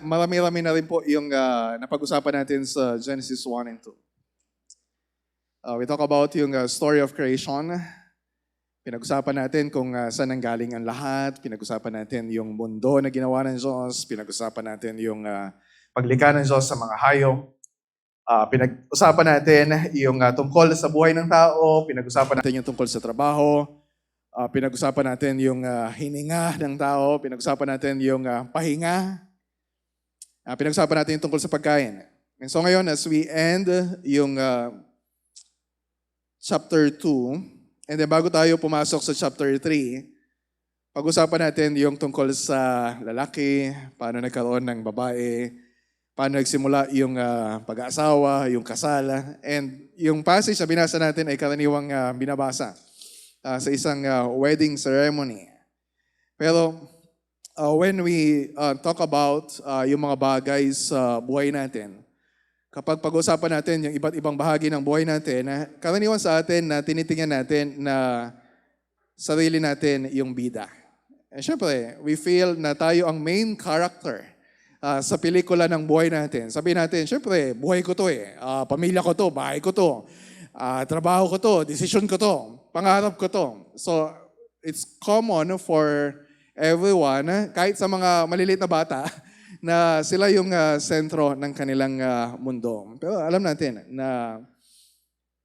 Marami-rami na rin po yung napag-usapan natin sa Genesis 1 and 2. We talk about yung story of creation. Pinag-usapan natin kung saan nanggaling ang lahat. Pinag-usapan natin yung mundo na ginawa ng Diyos. Pinag-usapan natin yung paglikha ng Diyos sa mga hayop. Pinag-usapan natin yung tungkol sa buhay ng tao. Pinag-usapan natin yung tungkol sa trabaho. Pinag-usapan natin yung hininga ng tao. Pinag-usapan natin yung pahinga. Pinag-usapan natin yung tungkol sa pagkain. And so ngayon, as we end yung chapter 2, and then bago tayo pumasok sa chapter 3, pag-usapan natin yung tungkol sa lalaki, paano nagkaroon ng babae, paano nagsimula yung pag-aasawa, yung kasal. And yung passage na binasa natin ay karaniwang binabasa sa isang wedding ceremony. Pero when we talk about yung mga bagay sa buhay natin, kapag pag-usapan natin yung iba't ibang bahagi ng buhay natin, karaniwan sa atin na tinitingnan natin na sarili natin yung bida. Siyempre, we feel na tayo ang main character sa pelikula ng buhay natin. Sabihin natin, siyempre, buhay ko to pamilya ko to, bahay ko to, trabaho ko to, desisyon ko to, pangarap ko to. So, it's common for everyone, kahit sa mga maliliit na bata, na sila yung sentro ng kanilang mundo. Pero alam natin na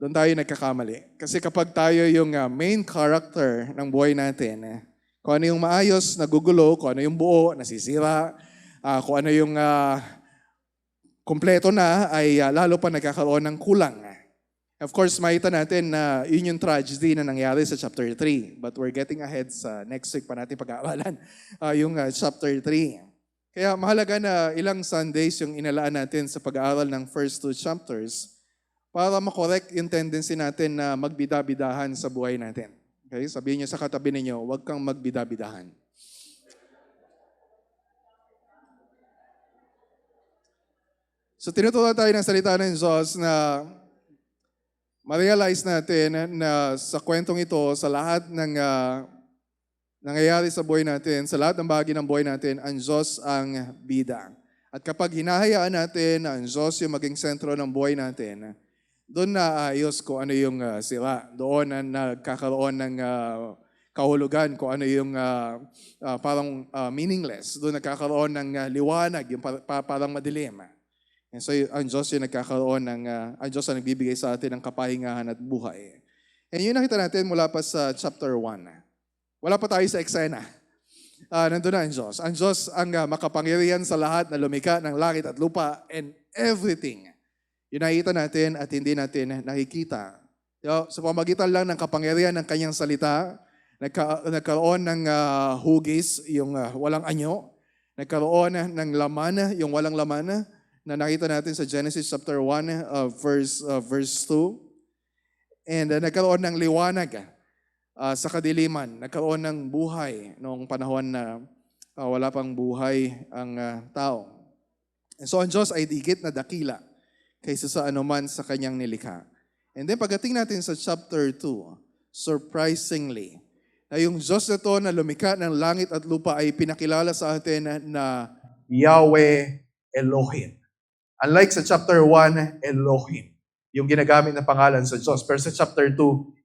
doon tayo nagkakamali. Kasi kapag tayo yung main character ng buhay natin, kung ano yung maayos, nagugulo, kung ano yung buo, nasisira, kung ano yung kumpleto na, ay lalo pa nagkakaroon ng kulang. Of course, makita natin na yun yung tragedy na nangyari sa chapter 3. But we're getting ahead sa next week pa natin pag-aaralan yung chapter 3. Kaya mahalaga na ilang Sundays yung inalaan natin sa pag-aaral ng first 2 chapters para makorek yung tendency natin na magbida-bidahan sa buhay natin. Okay? Sabihin niyo sa katabi ninyo, huwag kang magbida-bidahan. So tinuturuan tayo ng salita ng Diyos na ma-realize natin na sa kwentong ito, sa lahat ng nangyayari sa buhay natin, sa lahat ng bahagi ng buhay natin, ang Diyos ang bida. At kapag hinahayaan natin na ang Diyos yung maging sentro ng buhay natin, doon na ayos kung ano yung sira. Doon na nagkakaroon ng kahulugan kung ano yung parang meaningless. Doon nagkakaroon ng liwanag, yung parang madilim. And so, ang Diyos yung nagkakaroon ng, ang Diyos ang nagbibigay sa atin ng kapahingahan at buhay. And yun nakita natin mula pa sa chapter 1. Wala pa tayo sa eksena. Nandun na ang Diyos. Ang Diyos ang makapangyarihan sa lahat na lumikha ng langit at lupa and everything. Yun nakita natin at hindi natin nakikita. Sa pamagitan lang ng kapangyarihan ng kanyang salita, nagkaroon ng hugis, yung walang anyo. Nagkaroon ng laman, yung walang laman, na nakita natin sa Genesis chapter 1, verse 2. And nagkaroon ng liwanag sa kadiliman. Nagkaroon ng buhay noong panahon na wala pang buhay ang tao. And so ang Diyos ay digit na dakila kaysa sa anuman sa kanyang nilikha. And then pagdating natin sa chapter 2, surprisingly, na yung Diyos na to na lumikha ng langit at lupa ay pinakilala sa atin na Yahweh Elohim. Unlike sa chapter 1, Elohim, yung ginagamit na pangalan sa Diyos. Pero sa chapter 2,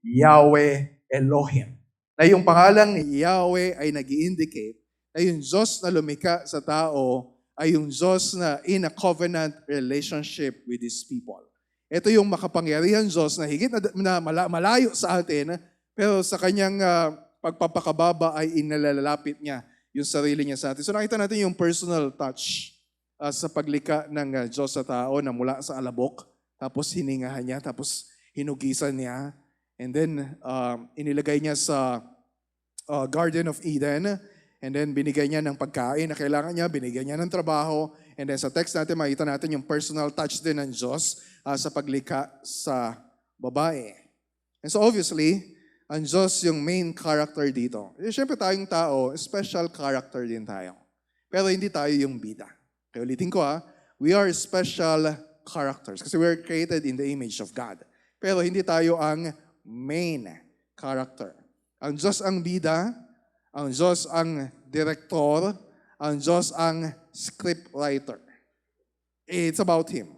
Yahweh Elohim. Na yung pangalang Yahweh ay nag-i-indicate na yung Diyos na lumikha sa tao ay yung Diyos na in a covenant relationship with His people. Ito yung makapangyarihan Diyos na higit na malayo sa atin, pero sa kanyang pagpapakababa ay inalalapit niya yung sarili niya sa atin. So nakita natin yung personal touch sa paglikha ng Diyos sa tao na mula sa alabok, tapos hiningahan niya, tapos hinugisan niya, and then inilagay niya sa Garden of Eden. And then binigyan niya ng pagkain na kailangan niya, binigyan niya ng trabaho. And then sa text natin, makita natin yung personal touch din ng Diyos sa paglikha sa babae. And so obviously, ang Diyos yung main character dito. Siyempre tayong tao, special character din tayo. Pero hindi tayo yung bida. Kaya ulitin ko we are special characters kasi we are created in the image of God. Pero hindi tayo ang main character. Ang Diyos ang bida, ang Diyos ang director, ang Diyos ang scriptwriter. It's about Him.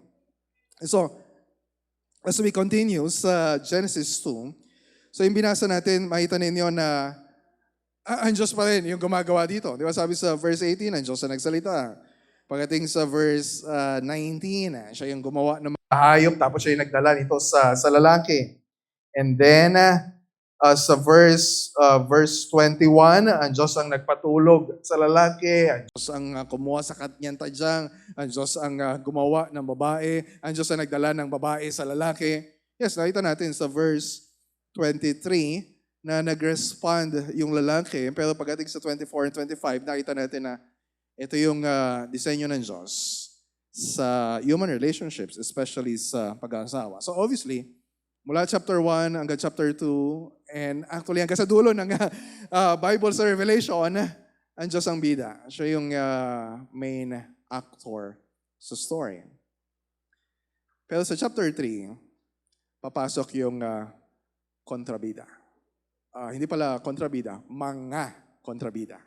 So, as we continue sa Genesis 2, so yung binasa natin, makita ninyo na ang Diyos pa rin yung gumagawa dito. Di ba sabi sa verse 18, ang Diyos na nagsalita. Pagdating sa verse 19, siya yung gumawa ng mga hayop, tapos siya yung nagdala nito sa lalaki. And then, sa verse 21, ang Diyos ang nagpatulog sa lalaki, ang Diyos ang kumuha sa kanyang tadyang, ang Diyos ang gumawa ng babae, ang Diyos ang nagdala ng babae sa lalaki. Yes, nakita natin sa verse 23 na nag-respond yung lalaki, pero pagdating sa 24 and 25, nakita natin na ito yung disenyo ng Diyos sa human relationships, especially sa pag-aasawa. So obviously, mula chapter 1 hanggang chapter 2, and actually hanggang sa dulo ng Bible sa Revelation, ang Diyos ang bida. Siya yung main actor sa story. Pero sa chapter 3, papasok yung kontrabida. Hindi pala kontrabida, mga kontrabida.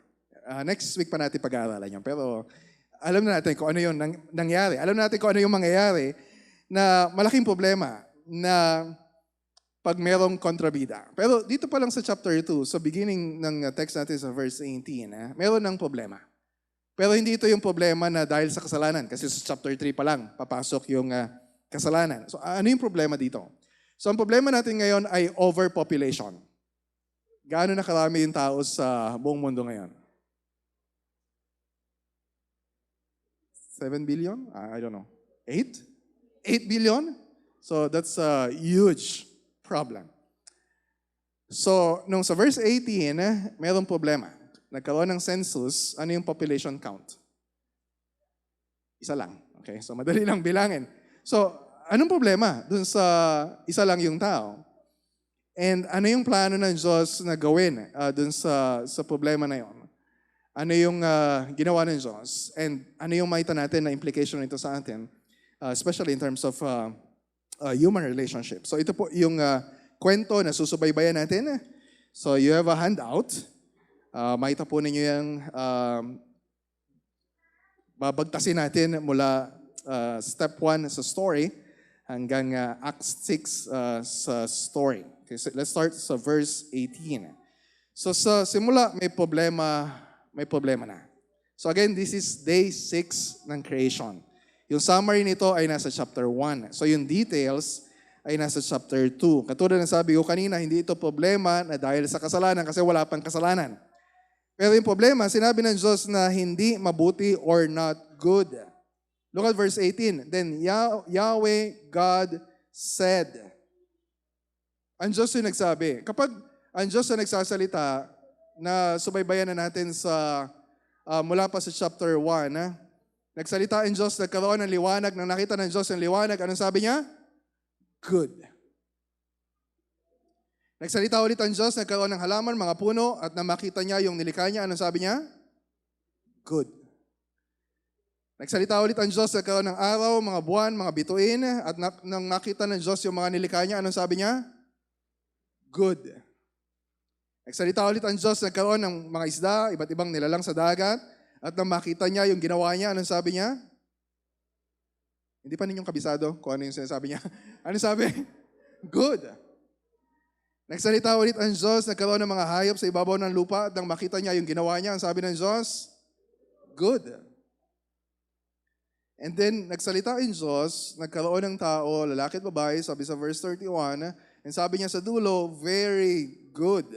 Next week pa natin pag-aaralan yan. Pero alam na natin kung ano yung nangyari. Alam natin kung ano yung mangyayari na malaking problema na pag merong kontrabida. Pero dito pa lang sa chapter 2, sa beginning ng text natin sa verse 18, meron ng problema. Pero hindi ito yung problema na dahil sa kasalanan. Kasi sa chapter 3 pa lang, papasok yung kasalanan. So ano yung problema dito? So ang problema natin ngayon ay overpopulation. Gaano na karami yung tao sa buong mundo ngayon? 7 billion? I don't know. 8? 8 billion? So that's a huge problem. So, nung sa verse 18, mayroong problema. Nagkaroon ng census, ano yung population count? Isa lang. Okay? So, madali lang bilangin. So, anong problema dun sa isa lang yung tao? And ano yung plano ng Diyos na gawin dun sa problema na yon? Ano yung ginawa ng Diyos? And ano yung makita natin na implication nito sa atin? Especially in terms of human relationship. So ito po yung kwento na susubaybayan natin. So you have a handout. Makita po ninyo yung babagtasin natin mula step 1 sa story hanggang Acts 6 sa story. Okay, so let's start sa verse 18. So sa simula, may problema na. So again, this is day 6 ng creation. Yung summary nito ay nasa chapter 1. So yung details ay nasa chapter 2. Katulad ng sabi ko kanina, hindi ito problema na dahil sa kasalanan kasi wala pang kasalanan. Pero yung problema, sinabi ng Diyos na hindi mabuti or not good. Look at verse 18. Then Yahweh God said. Ang Diyos yung nagsabi. Kapag ang Diyos yung nagsasalita, na subaybayan na natin sa mula pa sa chapter 1. Nagsalita ang Diyos, nagkaroon ng liwanag, nang nakita ng Diyos ang liwanag, anong sabi niya? Good. Nagsalita ulit ang Diyos, nagkaroon ng halaman, mga puno, at nang makita niya yung nilikha niya, anong sabi niya? Good. Nagsalita ulit ang Diyos, nagkaroon ng araw, mga buwan, mga bituin, at nang makita ng Diyos yung mga nilikha niya, anong sabi niya? Good. Nagsalita ulit ang Diyos, nagkaroon ng mga isda, iba't ibang nilalang sa dagat, at nang makita niya yung ginawa niya, anong sabi niya? Hindi pa ninyong kabisado kung ano yung sinasabi niya. Ano sabi? Good. Nagsalita ulit ang Diyos, nagkaroon ng mga hayop sa ibabaw ng lupa, at nang makita niya yung ginawa niya, ang sabi ng Diyos? Good. And then, nagsalita ang Diyos, nagkaroon ng tao, lalaki at babae, sabi sa verse 31, and sabi niya sa dulo, very good.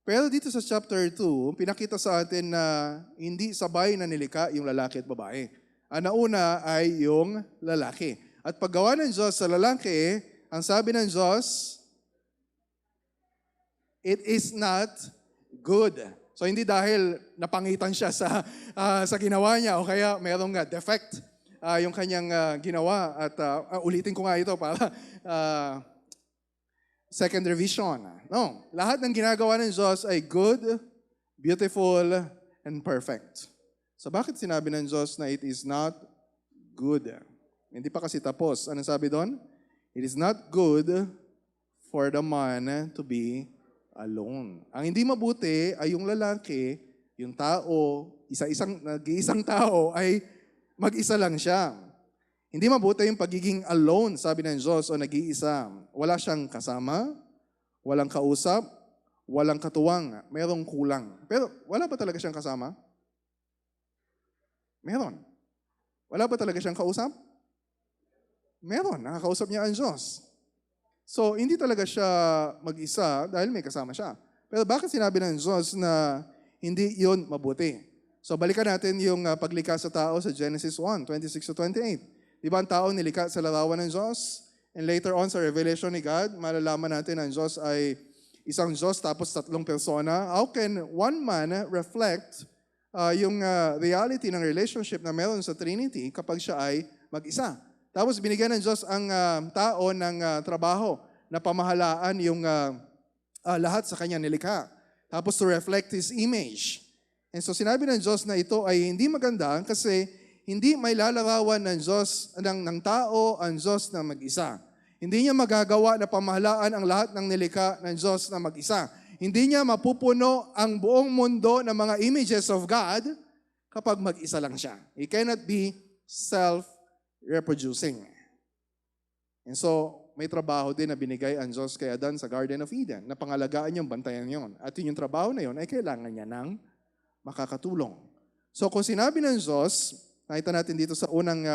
Pero dito sa chapter 2, pinakita sa atin na hindi sabay na nilikha yung lalaki at babae. Ang nauna ay yung lalaki. At paggawa ng Diyos sa lalaki, ang sabi ng Diyos, it is not good. So hindi dahil napangitan siya sa ginawa niya o kaya merong defect yung kanyang ginawa. At ulitin ko nga ito para second revision. No, lahat ng ginagawa ng Diyos ay good, beautiful, and perfect. So bakit sinabi ng Diyos na it is not good? Hindi pa kasi tapos. Ano sabi doon? It is not good for the man to be alone. Ang hindi mabuti ay yung lalaki, yung tao, nag-iisang tao ay mag-isa lang siya. Hindi mabuti yung pagiging alone, sabi ng Diyos, o nag-iisa. Wala siyang kasama, walang kausap, walang katuwang, merong kulang. Pero wala ba talaga siyang kasama? Meron. Wala ba talaga siyang kausap? Meron. Nakakausap niya ang Diyos. So, hindi talaga siya mag-isa dahil may kasama siya. Pero bakit sinabi ng Diyos na hindi yun mabuti? So, balikan natin yung paglikha sa tao sa Genesis 1, 26-28. Di ba ang tao nilikha sa larawan ng Diyos? And later on sa revelation ni God, malalaman natin ang Diyos ay isang Diyos tapos tatlong persona. How can one man reflect yung reality ng relationship na meron sa Trinity kapag siya ay mag-isa? Tapos binigyan ng Diyos ang tao ng trabaho na pamahalaan yung lahat sa kanya nilikha. Tapos to reflect His image. And so sinabi ng Diyos na ito ay hindi maganda kasi hindi may lalarawan ng Diyos, ng tao ang Diyos na mag-isa. Hindi niya magagawa na pamahalaan ang lahat ng nilikha ng Diyos na mag-isa. Hindi niya mapupuno ang buong mundo ng mga images of God kapag mag-isa lang siya. He cannot be self-reproducing. And so, may trabaho din na binigay ang Diyos kay Adan sa Garden of Eden na pangalagaan niyang bantayan yon. At yung trabaho na yon ay kailangan niya ng makakatulong. So kung sinabi ng Diyos, nakita natin dito sa unang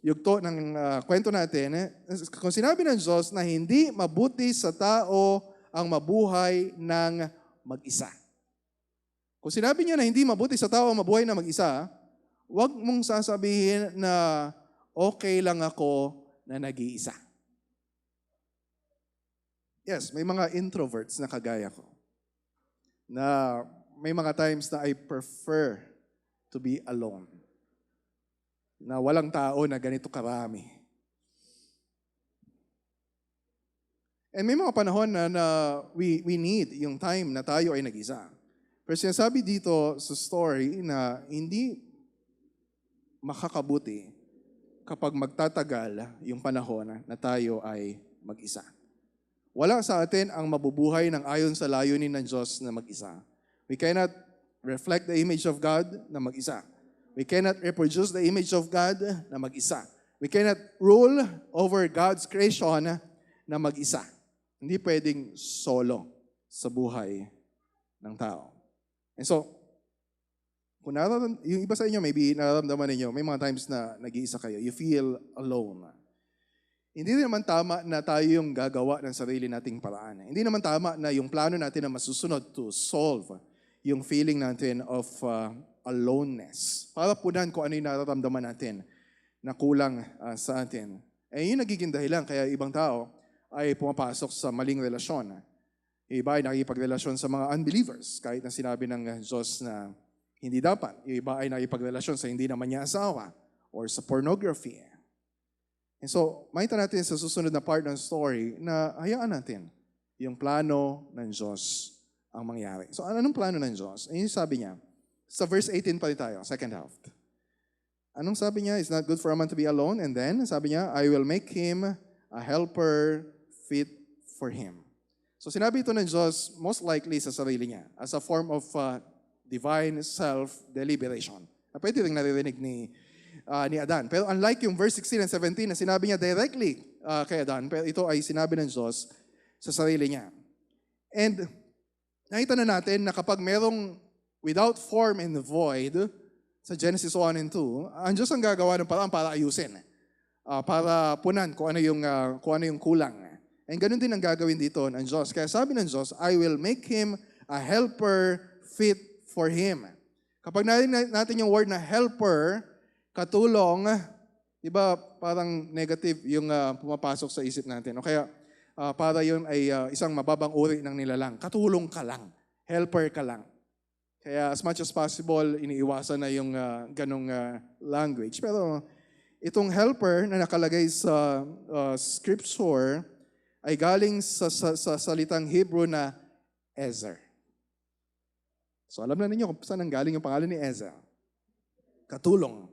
yugto ng kwento natin, kung sinabi ng Diyos na hindi mabuti sa tao ang mabuhay ng mag-isa. Kung sinabi niya na hindi mabuti sa tao ang mabuhay ng mag-isa, huwag mong sasabihin na okay lang ako na nag-iisa. Yes, may mga introverts na kagaya ko na may mga times na I prefer to be alone. Na walang tao na ganito karami. And may mga panahon na we need yung time na tayo ay nag-isa. Pero sinasabi dito sa story na hindi makakabuti kapag magtatagal yung panahon na tayo ay mag-isa. Wala sa atin ang mabubuhay ng ayon sa layunin ng Diyos na mag-isa. We cannot reflect the image of God na mag-isa. We cannot reproduce the image of God na mag-isa. We cannot rule over God's creation na mag-isa. Hindi pwedeng solo sa buhay ng tao. And so, kung yung iba sa inyo, maybe nararamdaman ninyo, may mga times na nag-iisa kayo, you feel alone. Hindi naman tama na tayo yung gagawa ng sarili nating paraan. Hindi naman tama na yung plano natin na masusunod to solve yung feeling natin of aloneness. Para punan kung ano yung nararamdaman natin na kulang sa atin. Eh yun nagiging dahilan kaya ibang tao ay pumapasok sa maling relasyon. Iba ay nakikipagrelasyon sa mga unbelievers kahit na sinabi ng Diyos na hindi dapat. Iba ay nakikipagrelasyon sa hindi naman niya asawa or sa pornography. And so, makita natin sa susunod na part ng story na hayaan natin yung plano ng Diyos ang mangyari. So, anong plano ng Diyos? Ayun sabi niya. Sa verse 18 pa rin tayo, second half. Anong sabi niya? It's not good for a man to be alone. And then, sabi niya, I will make him a helper fit for him. So, sinabi ito ng Diyos, most likely sa sarili niya, as a form of divine self-deliberation. Pwede rin naririnig ni Adan. Pero unlike yung verse 16 and 17 na sinabi niya directly kay Adan, pero ito ay sinabi ng Diyos sa sarili niya. And nakita na natin na kapag merong without form and void, sa Genesis 1 and 2, ang Diyos ang gagawa ng paraan para ayusin. Para punan kung ano yung kulang. And ganun din ang gagawin dito ng Diyos. Kaya sabi ng Diyos, I will make him a helper fit for him. Kapag narinig natin yung word na helper, katulong, di ba parang negative yung pumapasok sa isip natin. O kaya para yun ay isang mababang uri ng nilalang. Katulong ka lang. helper ka lang. Kaya as much as possible, iniiwasan na yung ganong language. Pero itong helper na nakalagay sa scripture ay galing sa salitang Hebrew na Ezer. So alam na ninyo kung saan ang galing yung pangalan ni Ezer. Katulong.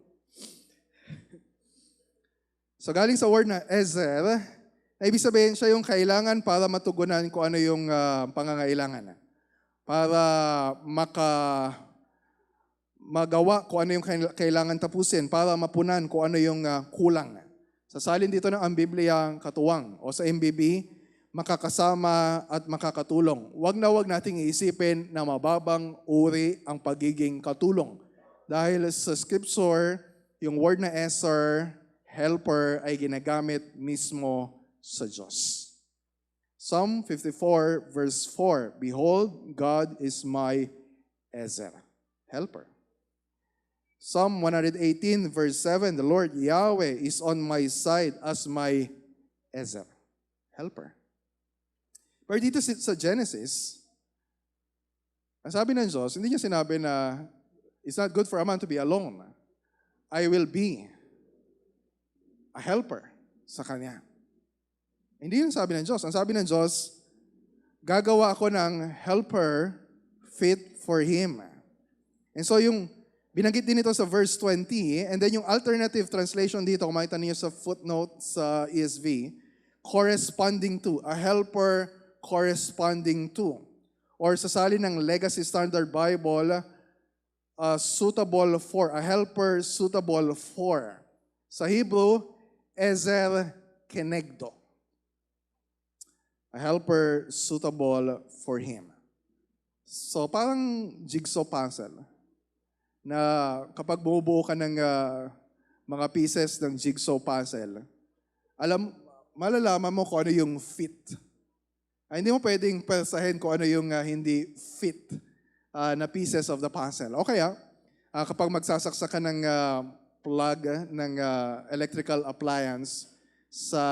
So galing sa word na Ezer, na ibig sabihin siya yung kailangan para matugunan kung ano yung pangangailangan. Para magawa kung ano yung kailangan tapusin, para mapunan kung ano yung kulang. Sa salin dito ng ang Biblia katuwang o sa MBB, makakasama at makakatulong. Huwag nating iisipin na mababang uri ang pagiging katulong. Dahil sa scripture, yung word na Ezer, helper, ay ginagamit mismo sa Diyos. Psalm 54 verse 4, Behold, God is my Ezer, helper. Psalm 118 verse 7, The Lord Yahweh is on my side as my Ezer, helper. Pero dito sa Genesis, ang sabi ng Diyos, hindi niya sinabi na it's not good for a man to be alone. I will be a helper sa kanya. Hindi yun sabi ng Diyos. Ang sabi ng Diyos, gagawa ako ng helper fit for him. And so yung binanggit din ito sa verse 20, and then yung alternative translation dito, kung makita niyo sa footnote sa ESV, corresponding to, a helper corresponding to. Or sa salin ng Legacy Standard Bible, suitable for, a helper suitable for. Sa Hebrew, Ezer Kenegdo. A helper suitable for him. So parang jigsaw puzzle na kapag bumubuo ka ng mga pieces ng jigsaw puzzle, malalaman mo kung ano yung fit. Hindi mo pwedeng persahin kung ano yung hindi fit na pieces of the puzzle. O kaya, kapag magsasaksak ka ng plug ng electrical appliance sa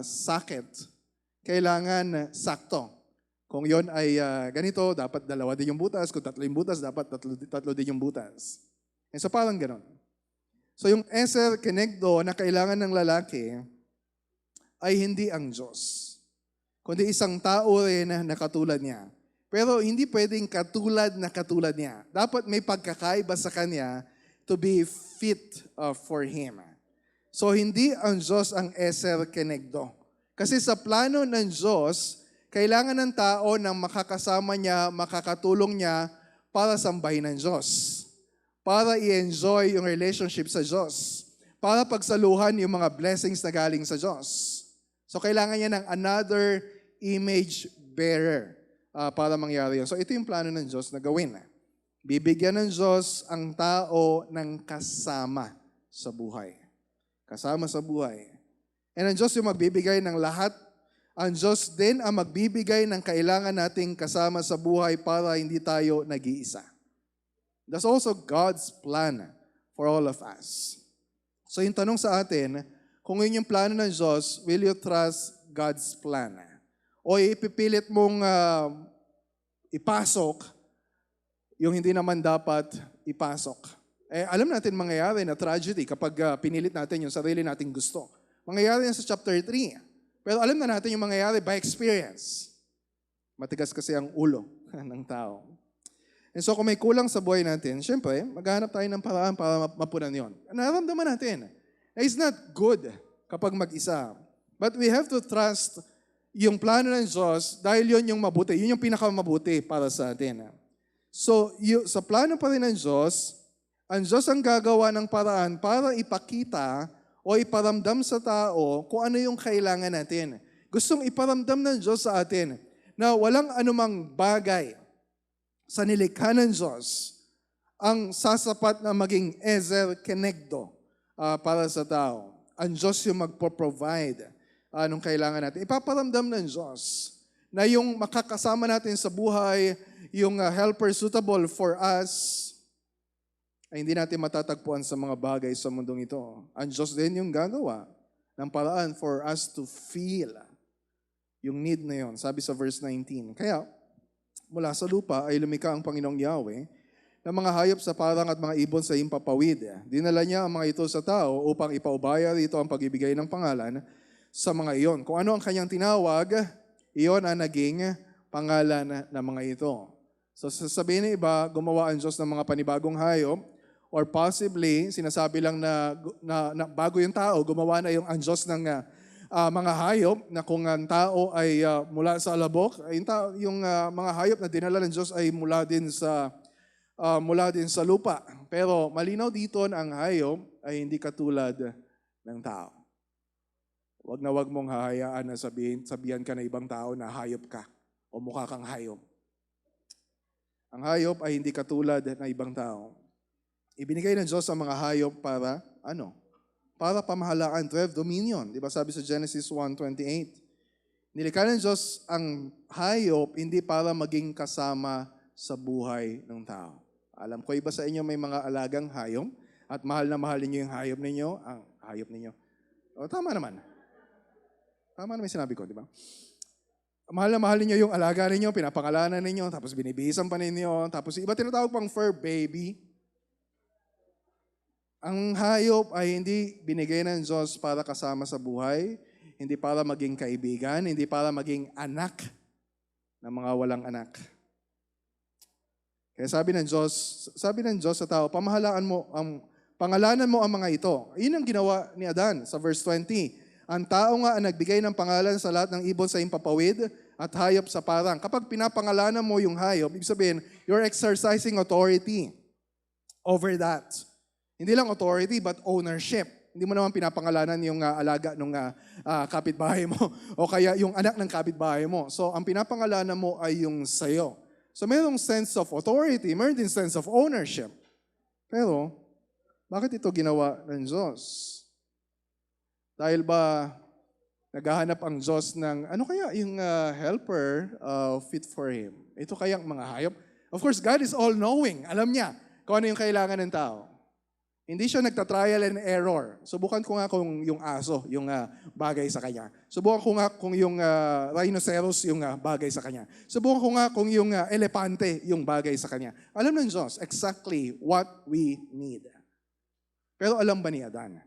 socket, kailangan sakto. Kung yon ay ganito, dapat dalawa din yung butas. Kung tatlo yung butas, dapat tatlo din yung butas. And so parang ganon. So yung Ezer Kenegdo na kailangan ng lalaki ay hindi ang Diyos, kundi isang tao rin na katulad niya. Pero hindi pwedeng katulad niya. Dapat may pagkakaiba sa kanya to be fit for him. So hindi ang Diyos ang Ezer Kenegdo. Kasi sa plano ng Diyos, kailangan ng tao na makakasama niya, makakatulong niya para sambahin ng Diyos. Para i-enjoy yung relationship sa Diyos. Para pagsaluhan yung mga blessings na galing sa Diyos. So kailangan niya ng another image bearer para mangyari yun. So ito yung plano ng Diyos na gawin. Bibigyan ng Diyos ang tao ng kasama sa buhay. Kasama sa buhay. And ang Diyos yung magbibigay ng lahat. Ang Diyos din ang magbibigay ng kailangan nating kasama sa buhay para hindi tayo nag-iisa. That's also God's plan for all of us. So yung tanong sa atin, kung yun yung plano ng Diyos, will you trust God's plan? O ipipilit mong ipasok yung hindi naman dapat ipasok? Alam natin mangyayari na tragedy kapag pinilit natin yung sarili nating gusto. Mangyayari yan sa chapter 3. Pero alam na natin yung mangyayari by experience. Matigas kasi ang ulo ng tao. And so kung may kulang sa buhay natin, syempre, maghanap tayo ng paraan para mapunan yon. Nararamdaman natin. It's not good kapag mag-isa. But we have to trust yung plano ng Diyos dahil yon yung mabuti. Yun yung pinakamabuti para sa atin. So sa plano pa rin ng Diyos, ang Diyos ang gagawa ng paraan para ipakita o iparamdam sa tao kung ano yung kailangan natin. Gustong iparamdam ng Diyos sa atin na walang anumang bagay sa nilikha ng Diyos ang sasapat na maging Ezer Kenegdo para sa tao. Ang Diyos yung magpo-provide nung kailangan natin. Ipaparamdam ng Diyos na yung makakasama natin sa buhay, yung helper suitable for us, ay hindi natin matatagpuan sa mga bagay sa mundong ito. Ang Diyos din yung gagawa ng paraan for us to feel yung need na yon. Sabi sa verse 19. Kaya, mula sa lupa ay lumikha ang Panginoong Yahweh ng mga hayop sa parang at mga ibon sa himpapawid. Dinala niya ang mga ito sa tao upang ipaubaya rito ang pagbibigay ng pangalan sa mga iyon. Kung ano ang kanyang tinawag, iyon ang naging pangalan ng mga ito. So sasabihin ng iba, gumawa ang Diyos ng mga panibagong hayop, or possibly, sinasabi lang na bago yung tao, gumawa na ang Diyos ng mga hayop, na kung ang tao ay mula sa alabok, yung mga hayop na dinala ng Diyos ay mula din sa lupa. Pero malinaw dito na ang hayop ay hindi katulad ng tao. Wag na wag mong hahayaan na sabihan ka na ibang tao na hayop ka o mukha kang hayop. Ang hayop ay hindi katulad ng ibang tao. Ibinigay ng Diyos ang mga hayop para ano? Para pamahalaan, to have dominion. Di ba sabi sa Genesis 1:28? Nilikha ng Diyos ang hayop hindi para maging kasama sa buhay ng tao. Alam ko, iba sa inyo may mga alagang hayop at mahal na mahal ninyo yung hayop ninyo, ang hayop ninyo. O, tama naman. Tama naman yung sinabi ko, di ba? Mahal na mahal ninyo yung alaga ninyo, pinapangalanan ninyo, tapos binibihisan pa ninyo, tapos iba tinatawag pang fur baby. Ang hayop ay hindi binigay ng Diyos para kasama sa buhay, hindi para maging kaibigan, hindi para maging anak ng mga walang anak. Kaya sabi ng Diyos sa tao, pangalanan mo ang mga ito. Iyon ang ginawa ni Adan sa verse 20. Ang tao nga ang nagbigay ng pangalan sa lahat ng ibon sa himpapawid at hayop sa parang. Kapag pinapangalanan mo yung hayop, ibig sabihin, you're exercising authority over that. Hindi lang authority, but ownership. Hindi mo naman pinapangalanan yung alaga ng kapitbahay mo o kaya yung anak ng kapitbahay mo. So, ang pinapangalanan mo ay yung sayo. So, mayroong sense of authority, mayroong din sense of ownership. Pero, bakit ito ginawa ng Diyos? Dahil ba naghahanap ang Diyos ng, ano kaya yung helper fit for Him? Ito kayang mga hayop? Of course, God is all-knowing. Alam niya kung ano yung kailangan ng tao. Hindi siya nagta-trial and error. Subukan ko nga kung yung aso, yung bagay sa kanya. Subukan ko nga kung yung rhinoceros, yung bagay sa kanya. Subukan ko nga kung yung elepante, yung bagay sa kanya. Alam ng Diyos exactly what we need. Pero alam ba ni Adan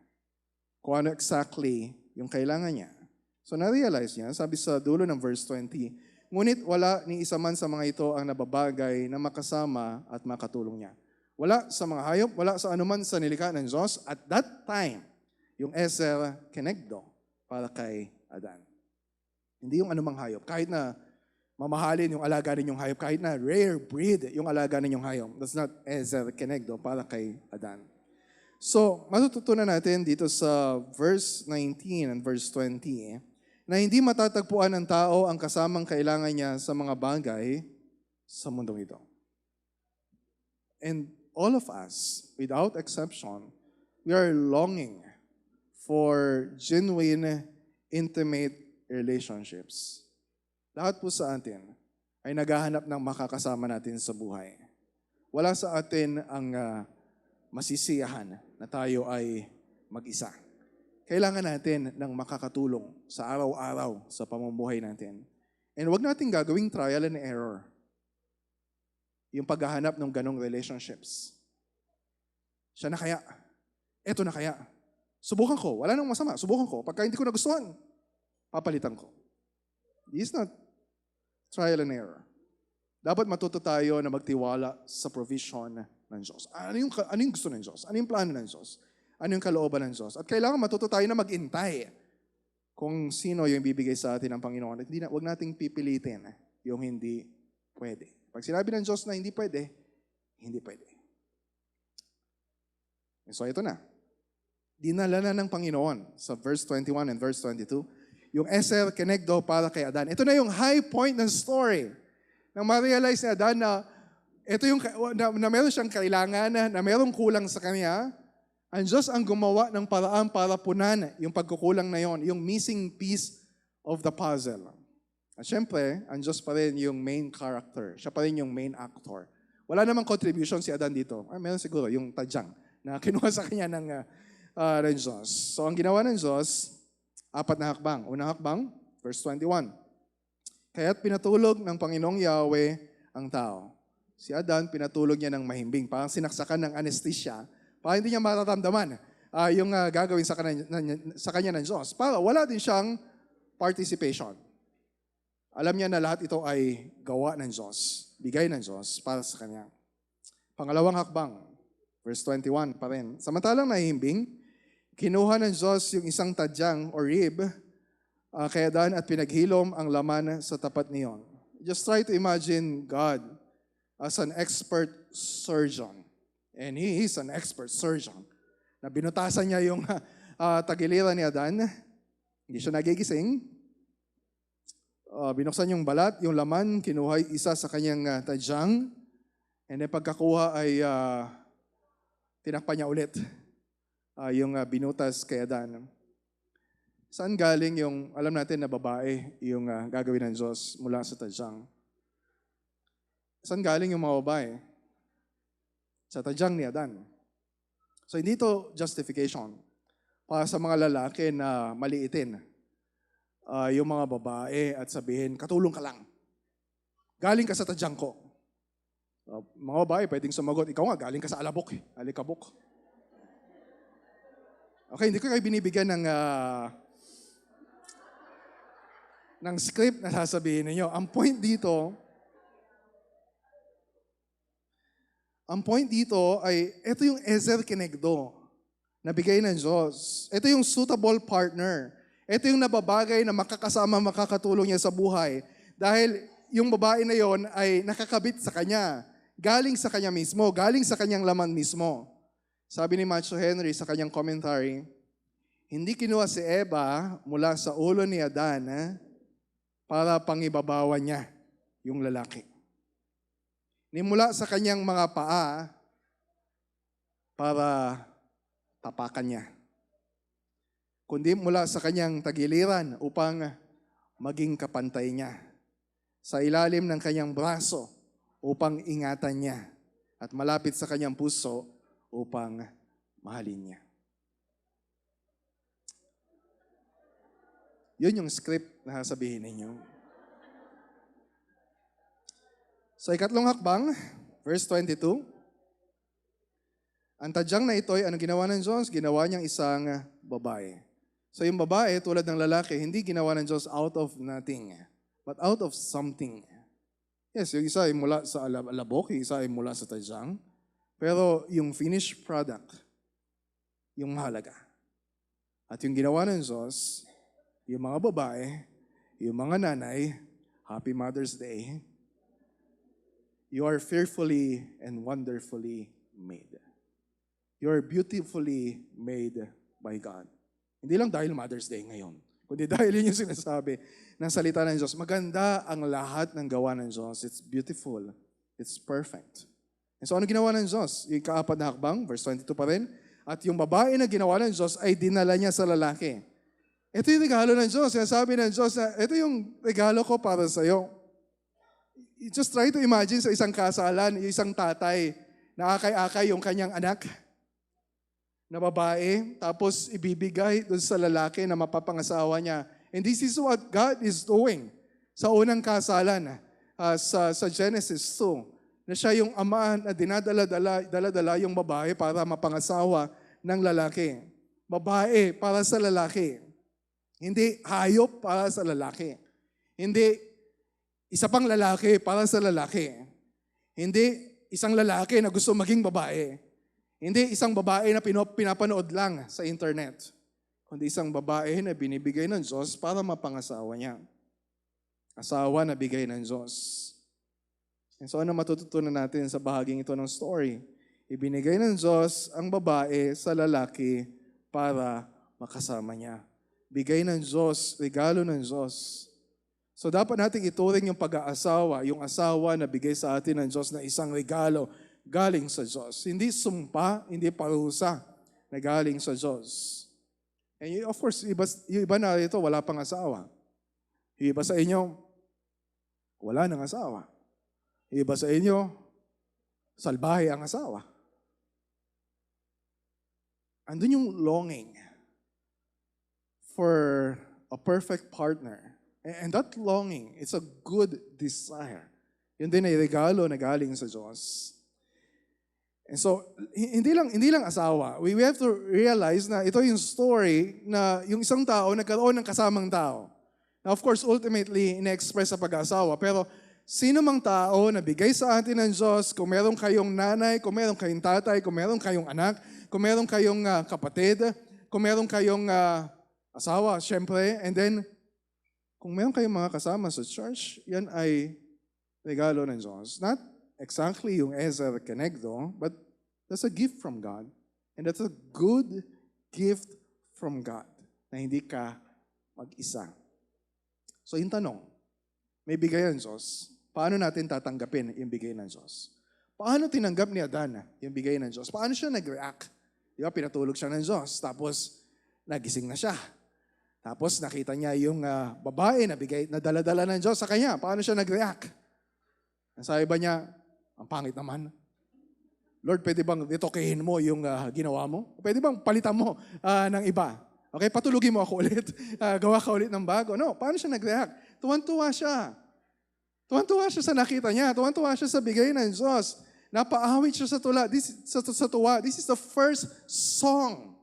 kung ano exactly yung kailangan niya? So na-realize niya, sabi sa dulo ng verse 20, ngunit wala ni isa man sa mga ito ang nababagay na makasama at makatulong niya. Wala sa mga hayop, wala sa anuman sa nilikha ng Diyos. At that time, yung Ezer Kenegdo para kay Adan. Hindi yung anumang hayop. Kahit na mamahalin yung alaga ninyong hayop, kahit na rare breed yung alaga ninyong hayop, that's not Ezer Kenegdo para kay Adan. So, matututunan natin dito sa verse 19 and verse 20, na hindi matatagpuan ng tao ang kasamang kailangan niya sa mga bagay sa mundong ito. And all of us, without exception, we are longing for genuine, intimate relationships. Lahat po sa atin ay naghahanap ng makakasama natin sa buhay. Wala sa atin ang masisiyahan na tayo ay mag-isa. Kailangan natin ng makakatulong sa araw-araw sa pamumuhay natin. And huwag natin gagawing trial and error. Yung paghahanap ng ganong relationships. Siya na kaya? Eto na kaya? Subukan ko. Wala nang masama. Subukan ko. Pagka hindi ko nagustuhan, papalitan ko. This is not trial and error. Dapat matuto tayo na magtiwala sa provision ng Diyos. Ano yung gusto ng Diyos? Ano yung plano ng Diyos? Ano yung kalooban ng Diyos? At kailangan matuto tayo na mag-intay kung sino yung bibigay sa atin ng Panginoon. Huwag nating pipilitin yung hindi pwede. Pag sinabi ng Diyos na hindi pwede, hindi pwede. So ito na. Dinala na ng Panginoon sa verse 21 and verse 22, yung Ezer Kenegdo para kay Adan. Ito na yung high point ng story. Nang ma-realize ni Adan na ito yung na meron siyang kailangan, na merong kulang sa kanya, ang Diyos ang gumawa ng paraan para punan yung pagkukulang na yon, yung missing piece of the puzzle. At syempre, ang Diyos pa rin yung main character. Siya pa rin yung main actor. Wala namang contribution si Adan dito. Meron siguro yung tadyang na kinuha sa kanya ng Diyos. So ang ginawa ng Diyos, 4 na hakbang. Unang hakbang, verse 21. Kaya't pinatulog ng Panginoong Yahweh ang tao. Si Adan, pinatulog niya ng mahimbing. Parang sinaksakan ng anesthesia. Para hindi niya mararamdaman yung gagawin sa kanya ng Diyos. Para wala din siyang participation. Alam niya na lahat ito ay gawa ng Diyos. Bigay ng Diyos para sa kanya. Pangalawang hakbang, verse 21 pa rin. Samantalang nahihimbing, kinuha ng Diyos yung isang tadyang o rib kay Adan at pinaghilom ang laman sa tapat niyon. Just try to imagine God as an expert surgeon. And he is an expert surgeon. Na binutasan niya yung tagiliran ni Adan. Hindi siya nagigising. Binuksan yung balat, yung laman, kinuha isa sa kanyang tadyang. And then pagkakuha ay tinakpan niya ulit yung binutas kay Adan. Saan galing yung, alam natin na babae, yung gagawin ng Diyos mula sa tadyang? Saan galing yung mga babae? Sa tadyang ni Adan. So hindi ito justification para sa mga lalaki na maliitin yung mga babae at sabihin, katulong ka lang. Galing ka sa tadyang ko. Mga babae pwedeng sumagot, ikaw nga, galing ka sa alabok, alikabok. Okay, hindi ko kayo binibigyan ng script na sasabihin ninyo. Ang point dito ay, ito yung Ezer Kenegdo na bigay ng Diyos. Ito yung suitable partner. Ito yung nababagay na makakasama, makakatulong niya sa buhay. Dahil yung babae na yon ay nakakabit sa kanya. Galing sa kanya mismo, galing sa kanyang laman mismo. Sabi ni Matthew Henry sa kanyang commentary, hindi kinuha si Eva mula sa ulo ni Adan para pangibabawan niya yung lalaki. Nimula sa kanyang mga paa para tapakan niya. Kundi mula sa kanyang tagiliran upang maging kapantay niya. Sa ilalim ng kanyang braso upang ingatan niya. At malapit sa kanyang puso upang mahalin niya. Yun yung script na sasabihin ninyo. Sa ikatlong hakbang, verse 22, ang tadyang na ito ay ano ginawa ng Diyos? Ginawa niyang isang babae. So yung babae, tulad ng lalaki, hindi ginawa ng Diyos out of nothing, but out of something. Yes, yung isa ay mula sa alabok, yung isa ay mula sa tadyang. Pero yung finished product, yung mahalaga. At yung ginawa ng Diyos, yung mga babae, yung mga nanay, Happy Mother's Day, you are fearfully and wonderfully made. You are beautifully made by God. Hindi lang dahil Mother's Day ngayon, kundi dahil yun yung sinasabi ng salita ng Diyos. Maganda ang lahat ng gawa ng Diyos. It's beautiful. It's perfect. And so ano ginawa ng Diyos? Yung kaapat na hakbang, verse 22 pa rin. At yung babae na ginawa ng Diyos ay dinala niya sa lalaki. Ito yung regalo ng Diyos. Sinasabi ng Diyos na ito yung regalo ko para sa iyo. You just try to imagine sa isang kasalan, yung isang tatay na akay-akay yung kanyang anak na babae, tapos ibibigay doon sa lalaki na mapapangasawa niya. And this is what God is doing sa unang kasalan sa Genesis 2, na siya yung ama na dinadala yung babae para mapangasawa ng lalaki. Babae para sa lalaki. Hindi hayop para sa lalaki. Hindi isa pang lalaki para sa lalaki. Hindi isang lalaki na gusto maging babae. Hindi isang babae na pinapanood lang sa internet, kundi isang babae na binibigay ng Diyos para mapangasawa niya. Asawa na bigay ng Diyos. And so ano matututunan natin sa bahaging ito ng story? Ibinigay ng Diyos ang babae sa lalaki para makasama niya. Bigay ng Diyos, regalo ng Diyos. So dapat natin ituring yung pag-aasawa, yung asawa na bigay sa atin ng Diyos na isang regalo galing sa Diyos. Hindi sumpa, hindi parusa na galing sa Diyos. And of course, yung iba na ito, wala pang asawa. Yung iba sa inyo, wala nang asawa. Yung iba sa inyo, salbahe ang asawa. Andun yung longing for a perfect partner. And that longing, it's a good desire. Yun din ay regalo na galing sa Diyos. And so, hindi lang asawa. We have to realize na ito yung story na yung isang tao nagkaroon ng kasamang tao. Now, of course, ultimately, ina-express sa pag-aasawa. Pero, sino mang tao na bigay sa atin ng Diyos, kung meron kayong nanay, kung meron kayong tatay, kung meron kayong anak, kung meron kayong kapatid, kung meron kayong asawa, syempre, and then, kung meron kayong mga kasama sa church, yan ay regalo ng Diyos. Not exactly yung Ezer Kenegdo, but that's a gift from God. And that's a good gift from God na hindi ka mag-isa. So yung tanong, may bigay ang Diyos, paano natin tatanggapin yung bigay ng Diyos? Paano tinanggap ni Adan yung bigay ng Diyos? Paano siya nag-react? Di ba, pinatulog siya ng Diyos, tapos nagising na siya. Tapos nakita niya yung babae na dala-dala ng Diyos sa kanya. Paano siya nag-react? Sabi ba niya, ang pangit naman. Lord, pwede bang ditokehin mo yung ginawa mo? Pwede bang palitan mo ng iba? Okay, patulugin mo ako ulit. Gawa ka ulit ng bago. No, paano siya nag-react? Tuwan-tuwa siya. Tuwan-tuwa siya sa nakita niya. Tuwan-tuwa siya sa bigay ng Diyos. Napaawit siya sa tuwa. This is the first song.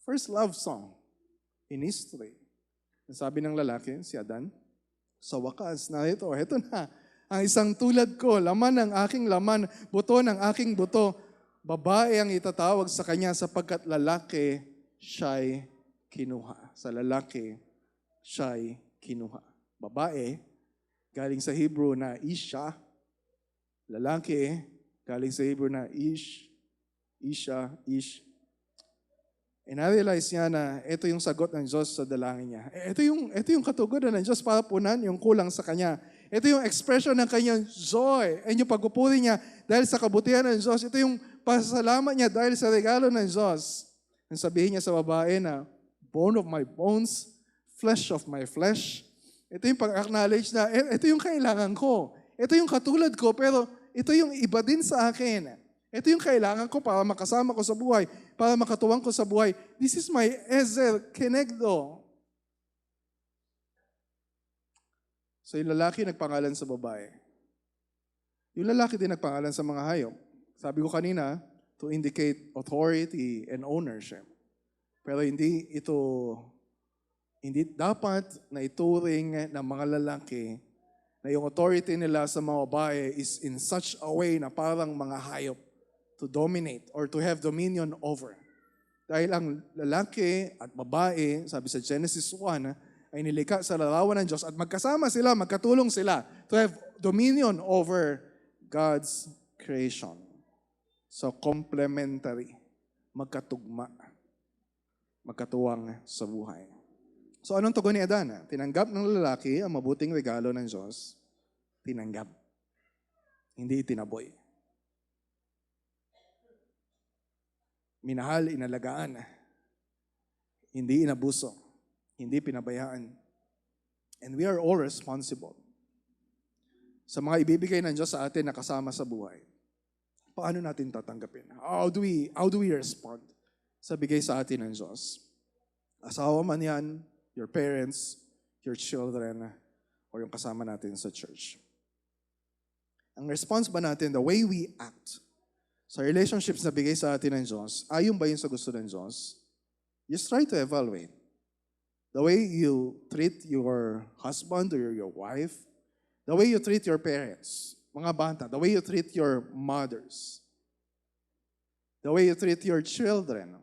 First love song in history. Sabi ng lalaki, si Adan, sa wakas na ito na, ang isang tulad ko, laman ng aking laman, buto ng aking buto, babae ang itatawag sa kanya sapagkat lalaki siya'y kinuha. Sa lalaki siya'y kinuha. Babae, galing sa Hebrew na isha. Lalaki, galing sa Hebrew na isha, ish. And na-realize niya na ito yung sagot ng Diyos sa dalangin niya. Ito yung katugunan ng Diyos para punan yung kulang sa kanya. Ito yung expression ng kanyang joy. And yung pagpupuri niya dahil sa kabutihan ng Diyos. Ito yung pasasalamat niya dahil sa regalo ng Diyos. And sabihin niya sa babae na, bone of my bones, flesh of my flesh. Ito yung pag-acknowledge na, ito yung kailangan ko. Ito yung katulad ko, pero ito yung iba din sa akin. Ito yung kailangan ko para makasama ko sa buhay, para makatuwang ko sa buhay. This is my Ezer Kenegdo. So yung lalaki nagpangalan sa babae. Yung lalaki din nagpangalan sa mga hayop. Sabi ko kanina, to indicate authority and ownership. Pero hindi dapat na ituring ng mga lalaki na yung authority nila sa mga babae is in such a way na parang mga hayop to dominate or to have dominion over. Dahil ang lalaki at babae, sabi sa Genesis 1, ay nilikha sa larawan ng Diyos at magkasama sila, magkatulong sila to have dominion over God's creation. So complementary, magkatugma, magkatuwang sa buhay. So anong tugon ni Adan? Tinanggap ng lalaki ang mabuting regalo ng Diyos. Tinanggap. Hindi itinaboy. Minahal, inalagaan. Hindi inabuso. Hindi pinabayaan. And we are all responsible sa mga ibibigay ng Diyos sa atin na kasama sa buhay. Paano natin tatanggapin? How do we respond sa bigay sa atin ng Diyos? Asawa man yan, your parents, your children, or yung kasama natin sa church. Ang response ba natin, the way we act sa relationships na bigay sa atin ng Diyos, ayon ba yun sa gusto ng Diyos? Just try to evaluate. The way you treat your husband or your wife, the way you treat your parents, mga bata, the way you treat your mothers, the way you treat your children,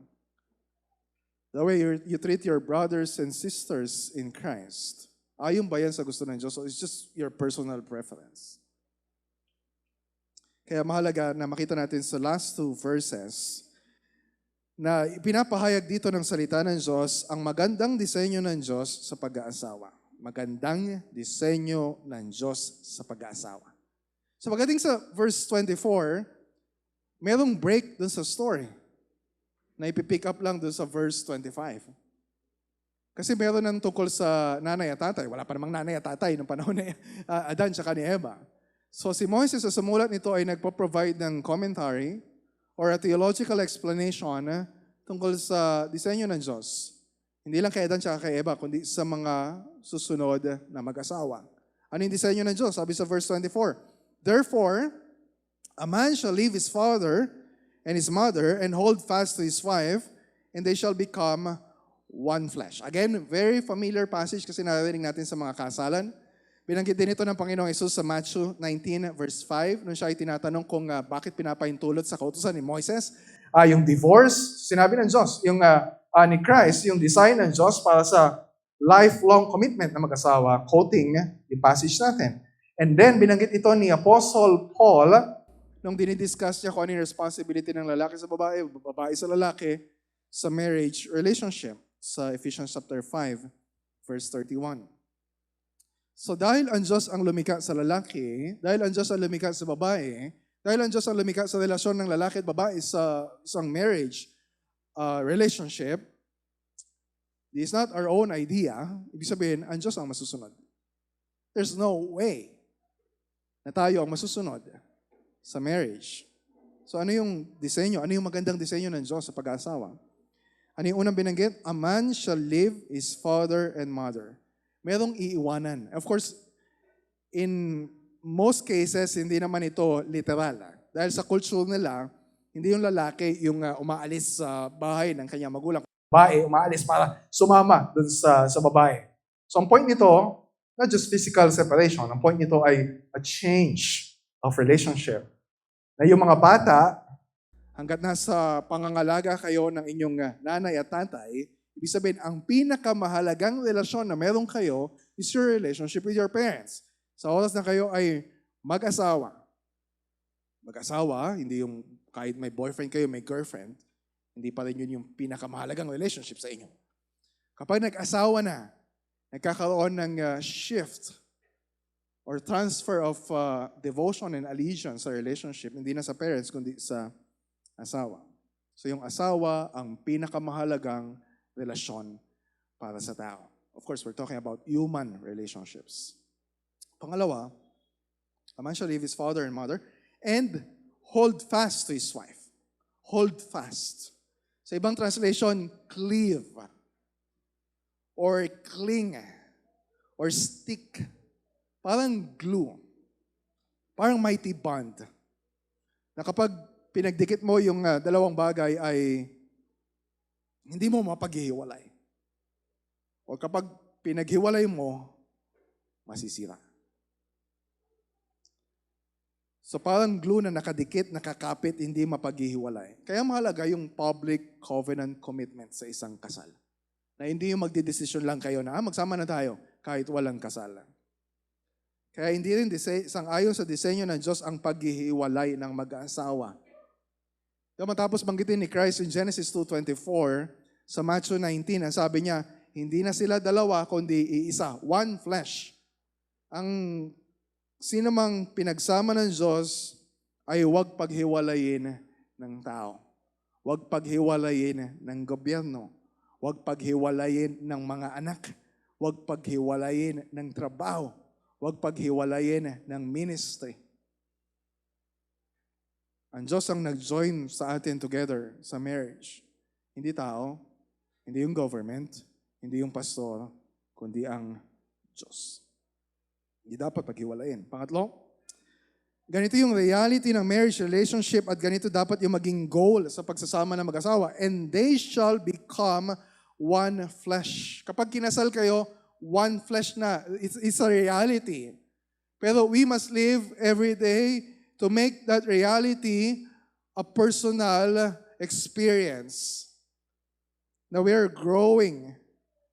the way you treat your brothers and sisters in Christ, ayon ba yan sa gusto ng Diyos? So it's just your personal preference. Kaya mahalaga na makita natin sa last two verses na pinapahayag dito ng salita ng Diyos ang magandang disenyo ng Diyos sa pag-aasawa. Magandang disenyo ng Diyos sa pag-aasawa. So pagdating sa verse 24, merong break dun sa story na ipipick up lang dun sa verse 25. Kasi meron ng tungkol sa nanay at tatay. Wala pa namang nanay at tatay noong panahon ni Adan at ni Eva. So si Moises sa sumulat nito ay nagpo-provide ng commentary or a theological explanation tungkol sa disenyo ng Diyos. Hindi lang kay Adan at kay Eva, kundi sa mga susunod na mag-asawa. Ano yung disenyo ng Diyos? Sabi sa verse 24, therefore, a man shall leave his father and his mother and hold fast to his wife, and they shall become one flesh. Again, very familiar passage kasi naririnig natin sa mga kasalan. Binanggit din ito ng Panginoong Hesus sa Matthew 19 verse 5 nung siya ay tinatanong kung bakit pinapahintulot sa kautusan ni Moises. Yung divorce, sinabi ng Diyos. Yung ni Christ, yung design ng Diyos para sa lifelong commitment na mag-asawa, quoting yung passage natin. And then, binanggit ito ni Apostle Paul nung dinidiscuss niya kung ano yung responsibility ng lalaki sa babae, babae sa lalaki, sa marriage relationship sa Ephesians chapter 5, verse 31. So dahil ang Diyos ang lumikha sa lalaki, dahil ang Diyos ang lumikha sa babae, dahil ang Diyos ang lumikha sa relasyon ng lalaki at babae sa isang marriage relationship, this is not our own idea. Ibig sabihin, ang Diyos ang masusunod. There's no way na tayo ang masusunod sa marriage. So ano yung disenyo? Ano yung magandang disenyo ng Diyos sa pag-aasawa? Ano yung unang binanggit? A man shall leave his father and mother. Merong iiwanan. Of course, in most cases, hindi naman ito literal. Dahil sa culture nila, hindi yung lalaki yung umaalis sa bahay ng kanyang magulang. Babae, umaalis para sumama dun sa babae. So ang point nito, not just physical separation, ang point nito ay a change of relationship. Na yung mga bata, hanggat nasa pangangalaga kayo ng inyong nanay at tatay, ibig sabihin, ang pinakamahalagang relasyon na meron kayo is your relationship with your parents. Sa oras na kayo ay mag-asawa. Mag-asawa, hindi yung kahit may boyfriend kayo, may girlfriend, hindi pa rin yun yung pinakamahalagang relationship sa inyo. Kapag nag-asawa na, nagkakaroon ng shift or transfer of devotion and allegiance sa relationship, hindi na sa parents, kundi sa asawa. So yung asawa, ang pinakamahalagang relasyon para sa tao. Of course, we're talking about human relationships. Pangalawa, a man shall leave his father and mother and hold fast to his wife. Hold fast. Sa ibang translation, cleave or cling or stick. Parang glue. Parang mighty bond. Na kapag pinagdikit mo yung dalawang bagay ay hindi mo mapaghihiwalay. O kapag pinaghiwalay mo, masisira. So parang glue na nakadikit, nakakapit, hindi mapaghihiwalay. Kaya mahalaga yung public covenant commitment sa isang kasal. Na hindi yung magdidesisyon lang kayo na magsama na tayo kahit walang kasal. Kaya hindi rin sang-ayon sa disenyo ng Diyos ang paghihiwalay ng mag-aasawa. Kaya matapos banggitin ni Christ in Genesis 2:24, sa Matthew 19, ang sabi niya, hindi na sila dalawa, kundi iisa, one flesh. Ang sinamang pinagsama ng Diyos ay huwag paghiwalayin ng tao. Huwag paghiwalayin ng gobyerno. Huwag paghiwalayin ng mga anak. Huwag paghiwalayin ng trabaho. Huwag paghiwalayin ng ministry. Ang Diyos ang nag-join sa atin together sa marriage. Hindi tao, hindi yung government, hindi yung pastor, kundi ang Diyos. Hindi dapat paghiwalayin. Pangatlo, ganito yung reality ng marriage relationship at ganito dapat yung maging goal sa pagsasama ng mag-asawa. And they shall become one flesh. Kapag kinasal kayo, one flesh na. It's a reality. Pero we must live every day to make that reality a personal experience. Na we are growing.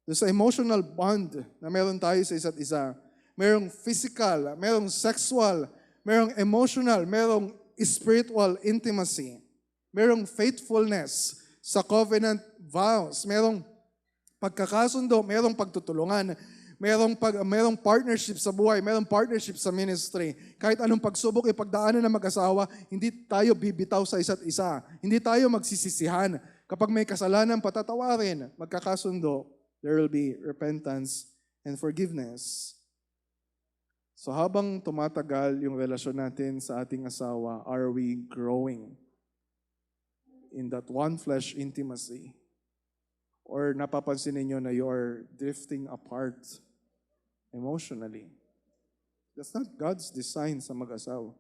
There's an emotional bond na meron tayo sa isa't isa. Merong physical, merong sexual, merong emotional, merong spiritual intimacy. Merong faithfulness sa covenant vows. Merong pagkakasundo, merong pagtutulungan. Merong partnership sa buhay, merong partnership sa ministry. Kahit anong pagsubok ipagdaanan ng mag-asawa, hindi tayo bibitaw sa isa't isa. Hindi tayo magsisisihan. Kapag may kasalanan, patatawarin, magkakasundo, there will be repentance and forgiveness. So habang tumatagal yung relasyon natin sa ating asawa, are we growing in that one flesh intimacy? Or napapansin ninyo na you are drifting apart emotionally? That's not God's design sa mag-asawa.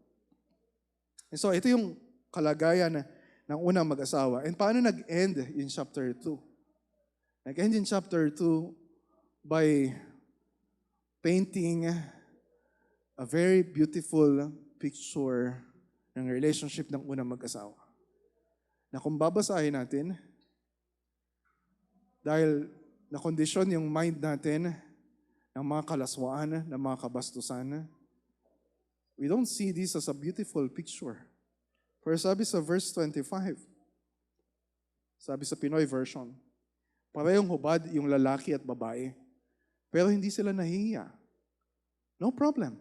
And so ito yung kalagayan ng unang mag-asawa. And paano nag-end in chapter 2? Nag-end in chapter 2 by painting a very beautiful picture ng relationship ng unang mag-asawa. Na kung babasahin natin, dahil na-condition yung mind natin ng mga kalaswaan, ng mga kabastusan, we don't see this as a beautiful picture. For sabi sa verse 25, sabi sa Pinoy version, parehong hubad yung lalaki at babae, pero hindi sila nahihiya. No problem.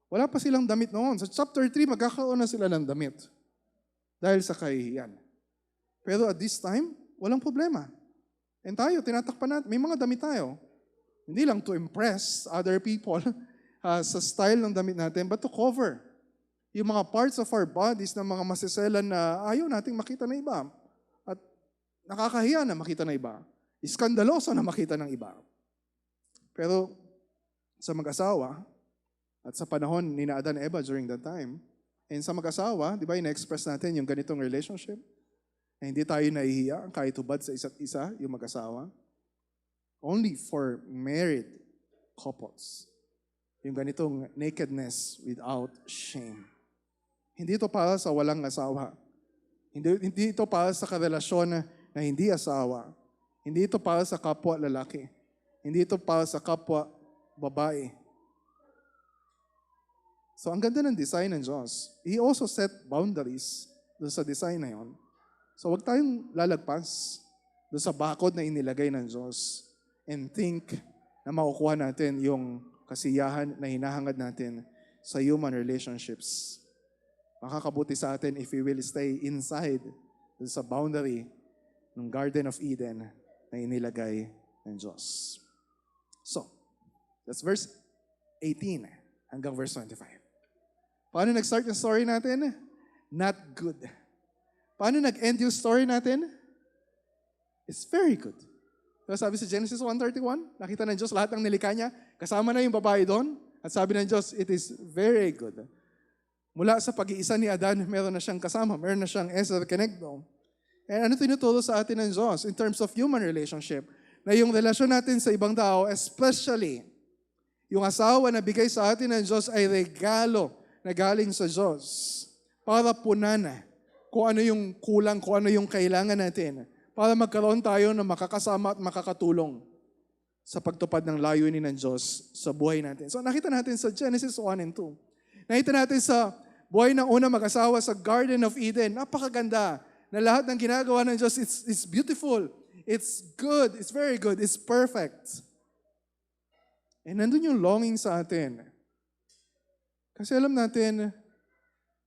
Wala pa silang damit noon. Sa chapter 3, magkakaroon na sila ng damit dahil sa kahihiyan. Pero at this time, walang problema. And tayo, tinatakpan natin. May mga damit tayo. Hindi lang to impress other people sa style ng damit natin, but to cover yung mga parts of our bodies na mga masiselan na ayaw nating makita ng iba. At nakakahiya na makita ng iba. Iskandaloso na makita ng iba. Pero sa mag-asawa, at sa panahon ni Adan and Eva during that time, and sa mag-asawa, di ba, ina-express natin yung ganitong relationship, na hindi tayo nahihiya kahit hubad sa isa't isa, yung mag-asawa. Only for married couples. Yung ganitong nakedness without shame. Hindi ito para sa walang asawa. Hindi ito para sa karelasyon na hindi asawa. Hindi ito para sa kapwa lalaki. Hindi ito para sa kapwa babae. So ang ganda ng design ng Diyos. He also set boundaries doon sa design na yon. So wag tayong lalagpas doon sa bakod na inilagay ng Diyos and think na makukuha natin yung kasiyahan na hinahangad natin sa human relationships. Makakabuti sa atin if we will stay inside doon sa boundary ng Garden of Eden na inilagay ng Diyos. So, that's verse 18 hanggang verse 25. Paano nag-start yung story natin? Not good. Paano nag-end yung story natin? It's very good. So sabi sa Genesis 1:31, nakita ng Diyos lahat ng nilikha niya, kasama na yung babae doon, at sabi ng Diyos, it is very good. Mula sa pag-iisa ni Adan, meron na siyang kasama, meron na siyang Ezer Kenegdo. And ano tinuturo sa atin ng Diyos in terms of human relationship? Na yung relasyon natin sa ibang tao, especially yung asawa na bigay sa atin ng Diyos ay regalo na galing sa Diyos para punan kung ano yung kulang, kung ano yung kailangan natin para magkaroon tayo ng makakasama at makakatulong sa pagtupad ng layunin ng Diyos sa buhay natin. So nakita natin sa Genesis 1 and 2. Nakita natin sa buhay ng unang mag-asawa sa Garden of Eden. Napakaganda na lahat ng ginagawa ng Diyos, it's beautiful, it's good, it's very good, it's perfect. And nandun yung longing sa atin. Kasi alam natin,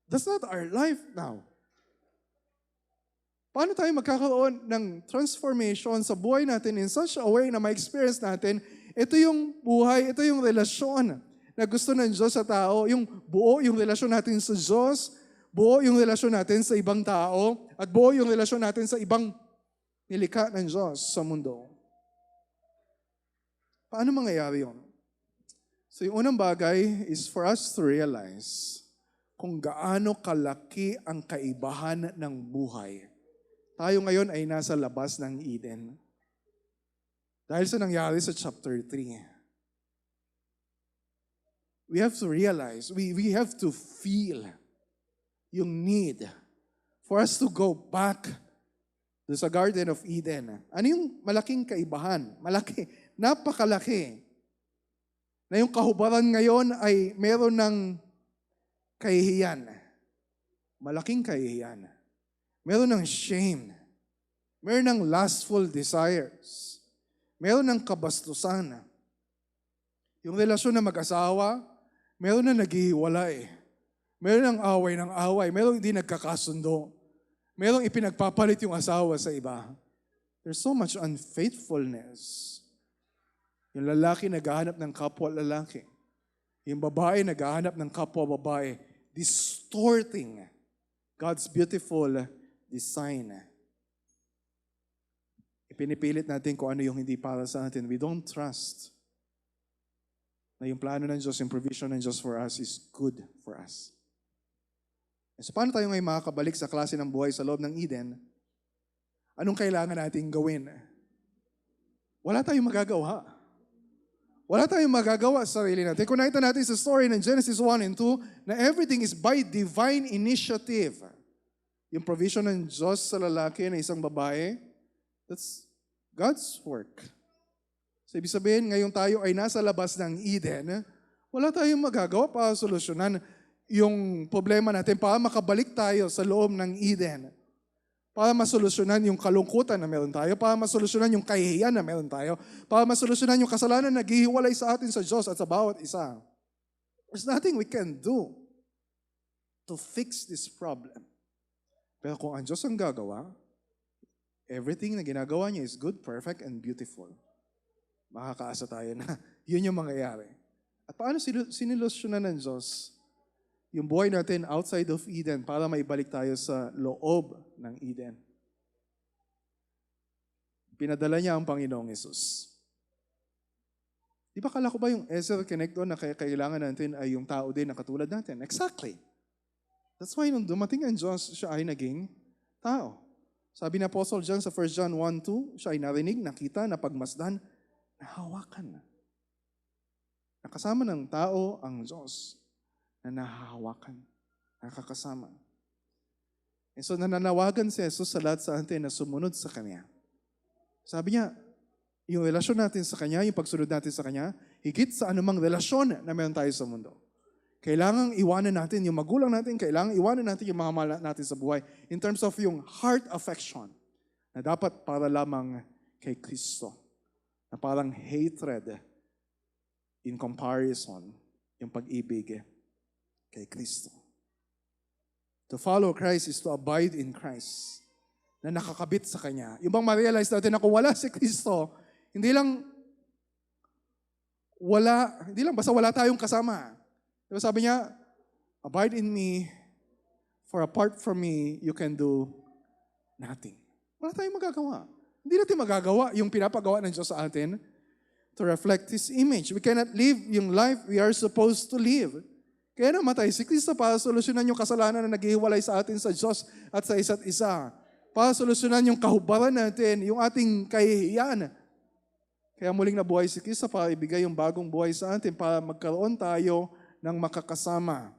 that's not our life now. Paano tayo magkakaroon ng transformation sa buhay natin in such a way na ma-experience natin, ito yung buhay, ito yung relasyon na gusto ng Diyos sa tao, yung buo yung relasyon natin sa Diyos, buo yung relasyon natin sa ibang tao, at buo yung relasyon natin sa ibang nilikha ng Diyos sa mundo. Paano mangyayari yun? So yung unang bagay is for us to realize kung gaano kalaki ang kaibahan ng buhay. Tayo ngayon ay nasa labas ng Eden. Dahil sa nangyari sa chapter 3. We have to realize, we have to feel yung need for us to go back doon sa Garden of Eden. Ano yung malaking kaibahan? Malaki, napakalaki. Na yung kahubaran ngayon ay meron ng kahihiyan. Malaking kahihiyan. Meron ng shame. Meron ng lustful desires. Meron ng kabastusan. Yung relasyon na mag-asawa, meron na naghihiwalay. Meron ng away. Meron hindi nagkakasundo. Meron ipinagpapalit yung asawa sa iba. There's so much unfaithfulness. Yung lalaki naghahanap ng kapwa lalaki. Yung babae naghahanap ng kapwa babae. Distorting God's beautiful design. Ipinipilit natin kung ano yung hindi para sa atin. We don't trust na na yung plano ng Diyos, yung provision ng Diyos for us is good for us. So paano tayo ngayon makakabalik sa klase ng buhay sa loob ng Eden? Anong kailangan nating gawin? Wala tayong magagawa. Wala tayong magagawa sa sarili natin. Kung nakita natin sa story ng Genesis 1 and 2, na everything is by divine initiative. Yung provision ng Diyos sa lalaki na isang babae, that's God's work. So ibig sabihin, ngayong tayo ay nasa labas ng Eden, wala tayong magagawa para solusyonan yung problema natin, para makabalik tayo sa loob ng Eden. Para masolusyonan yung kalungkutan na meron tayo, para masolusyonan yung kahihiyan na meron tayo, para masolusyonan yung kasalanan na naghihiwalay sa atin sa Diyos at sa bawat isa. There's nothing we can do to fix this problem. Pero kung ang Diyos ang gagawa, everything na ginagawa niya is good, perfect, and beautiful. Makakaasa tayo na yun yung mangyayari. At paano sinilusyonan ng Diyos yung buhay natin outside of Eden para maibalik tayo sa loob ng Eden? Pinadala niya ang Panginoong Yesus. Di ba kala ko ba yung Ezer Connect doon na kailangan natin ay yung tao din na katulad natin? Exactly. That's why nung dumating ang Diyos, siya ay naging tao. Sabi ni Apostle John sa 1 John 1:2, siya ay narinig, nakita, napagmasdan, nahawakan. Nakasama ng tao ang Diyos na nahahawakan, nakakasama. And so nananawagan si Jesus sa lahat sa atin na sumunod sa Kanya. Sabi niya, yung relasyon natin sa Kanya, yung pagsunod natin sa Kanya, higit sa anumang relasyon na meron tayo sa mundo. Kailangang iwanan natin yung magulang natin, kailangang iwanan natin yung mga mahal natin sa buhay in terms of yung heart affection na dapat para lamang kay Kristo. Na parang hatred in comparison yung pag-ibig kay Kristo. To follow Christ is to abide in Christ. Na nakakabit sa Kanya. Yung bang ma-realize natin na kung wala si Kristo, hindi lang basta wala tayong kasama. Diba sabi niya, abide in me, for apart from me, you can do nothing. Wala tayong magagawa. Hindi natin magagawa yung pinapagawa ng Diyos sa atin to reflect His image. We cannot live yung life we are supposed to live. Kaya namatay si Kristo para solusyonan yung kasalanan na naghihiwalay sa atin sa Diyos at sa isa't isa. Para solusyonan yung kahubaran natin, yung ating kahihiyan. Kaya muling nabuhay si Kristo para ibigay yung bagong buhay sa atin para magkaroon tayo ng makakasama.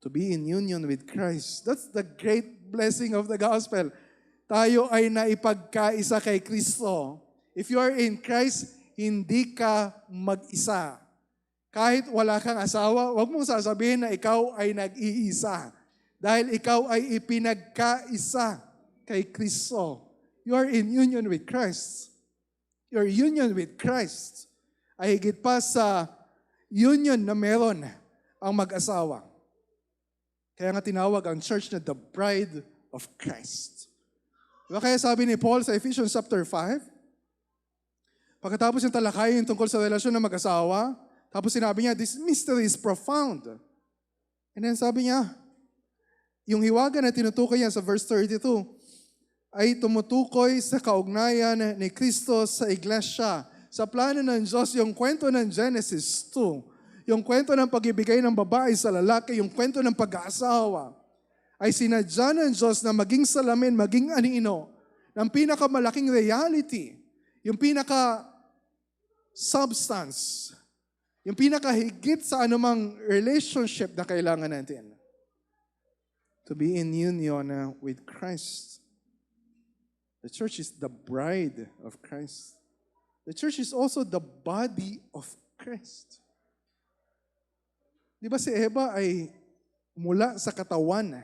To be in union with Christ. That's the great blessing of the gospel. Tayo ay naipagkaisa kay Kristo. If you are in Christ, hindi ka mag-isa. Kahit wala kang asawa, huwag mong sasabihin na ikaw ay nag-iisa. Dahil ikaw ay ipinagkaisa kay Kristo. You are in union with Christ. Your union with Christ ay higit pa sa union na meron ang mag-asawa. Kaya nga tinawag ang church na the bride of Christ. Diba kaya sabi ni Paul sa Ephesians chapter 5, pagkatapos yung talakayin tungkol sa relasyon ng mag-asawa, tapos sinabi niya, this mystery is profound. And then sabi niya, yung hiwaga na tinutukoy niya sa verse 32, ay tumutukoy sa kaugnayan ni Kristo sa iglesia. Sa plano ng Diyos, yung kwento ng Genesis 2, yung kwento ng pag-ibigay ng babae sa lalaki, yung kwento ng pag-aasawa, ay sinadya ng Diyos na maging salamin, maging anino, ng pinakamalaking reality, yung pinaka-substance, yung pinakahigit sa anumang relationship na kailangan natin. To be in union with Christ. The church is the bride of Christ. The church is also the body of Christ. Di ba si Eva ay mula sa katawan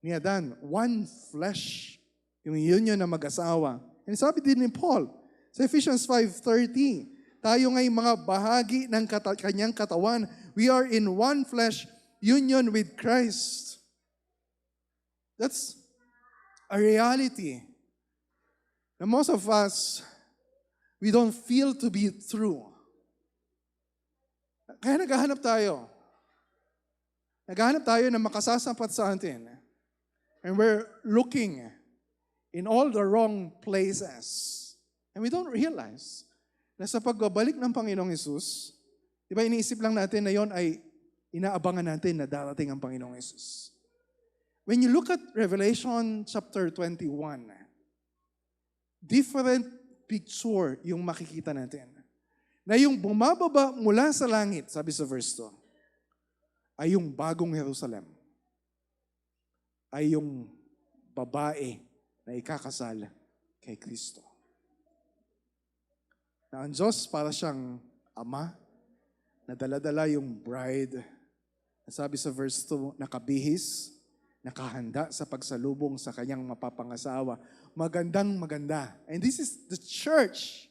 ni Adan, one flesh, yung union na mag-asawa. And sabi din ni Paul, sa Ephesians 5:30, tayo ngay mga bahagi ng kanyang katawan. We are in one flesh, union with Christ. That's a reality. And most of us, we don't feel to be true. Kaya naghahanap tayo. Naghahanap tayo na makasasapat sa atin. And we're looking in all the wrong places. And we don't realize na sa pagbabalik ng Panginoong Hesus, Di ba iniisip lang natin na yon ay inaabangan natin na darating ang Panginoong Yesus. When you look at Revelation chapter 21, different picture yung makikita natin. Na yung bumababa mula sa langit, sabi sa verse 2, ay yung bagong Jerusalem. Ay yung babae na ikakasal kay Kristo. Na ang Diyos para siyang ama, na dala-dala yung bride, na sabi sa verse 2, nakabihis, nakahanda sa pagsalubong sa kanyang mapapangasawa. Magandang maganda. And this is the church.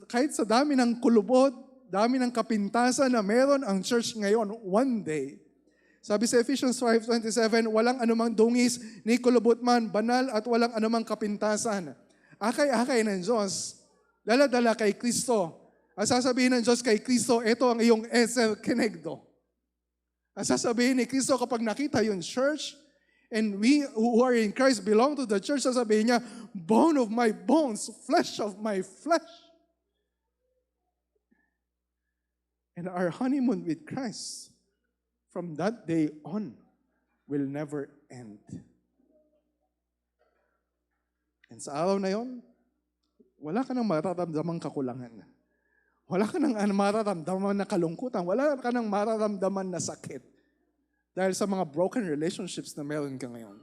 Kahit sa dami ng kulubot, dami ng kapintasan na meron ang church ngayon, one day, sabi sa Ephesians 5:27, walang anumang dungis ni kulubot man, banal at walang anumang kapintasan. Akay-akay ng Diyos, dala-dala kay Kristo. Ang sasabihin ng Diyos kay Kristo, ito ang iyong eser kenegdo. Ang sasabihin ni Kristo kapag nakita yung church, and we who are in Christ belong to the church, sasabihin niya, bone of my bones, flesh of my flesh. And our honeymoon with Christ, from that day on, will never end. And sa araw na yon, wala ka nang mararamdamang kakulangan. Wala ka nang mararamdaman na kalungkutan. Wala ka nang mararamdaman na sakit. Dahil sa mga broken relationships na meron ka ngayon.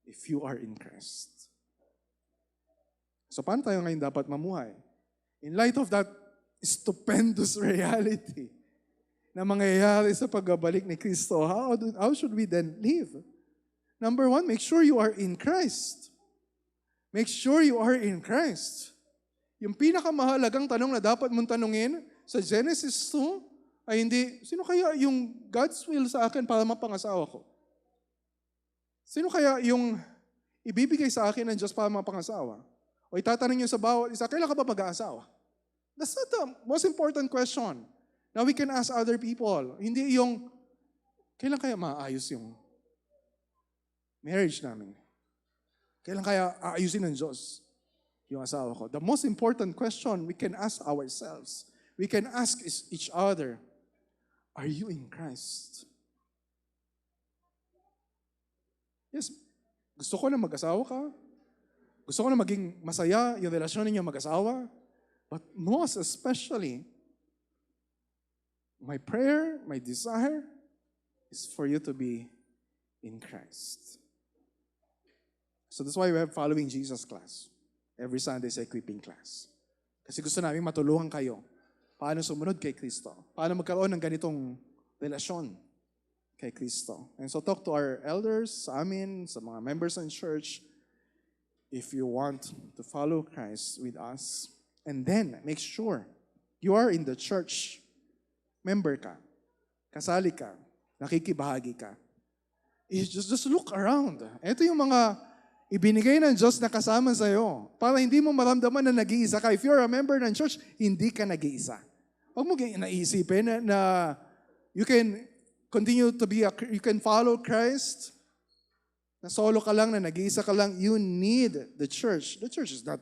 If you are in Christ. So paano tayo ngayon dapat mamuhay? In light of that stupendous reality na mangyayari sa pagbabalik ni Kristo, how should we then live? Number one, make sure you are in Christ. Make sure you are in Christ. Yung pinakamahalagang tanong na dapat mong tanungin sa Genesis 2 ay hindi, sino kaya yung God's will sa akin para mapangasawa ko? Sino kaya yung ibibigay sa akin ng Diyos para mapangasawa? O itatanong nyo sa bawat isa, kailan ka ba mag-aasawa? That's not the most important question. Now we can ask other people. Hindi yung, kailan kaya maayos yung marriage namin? Kailan kaya aayusin ng Diyos yung asawa ko? The most important question we can ask ourselves, we can ask each other, are you in Christ? Yes, gusto ko na mag-asawa ka. Gusto ko na maging masaya yung relasyon ninyo mag-asawa. But most especially, my prayer, my desire is for you to be in Christ. So that's why we have Following Jesus class. Every Sunday sa equipping class. Kasi gusto namin matulungan kayo. Paano sumunod kay Kristo? Paano magkaroon ng ganitong relasyon kay Kristo? And so talk to our elders, sa amin, sa mga members ng church, if you want to follow Christ with us. And then, make sure you are in the church. Member ka. Kasali ka. Nakikibahagi ka. Just look around. Ito yung mga ibinigay ng Diyos na kasama sa'yo para hindi mo maramdaman na nag-iisa ka. If you're a member ng church, hindi ka nag-iisa. Huwag mo naisipin na you can continue to be, you can follow Christ, na solo ka lang, na nag-iisa ka lang. You need the church. The church is not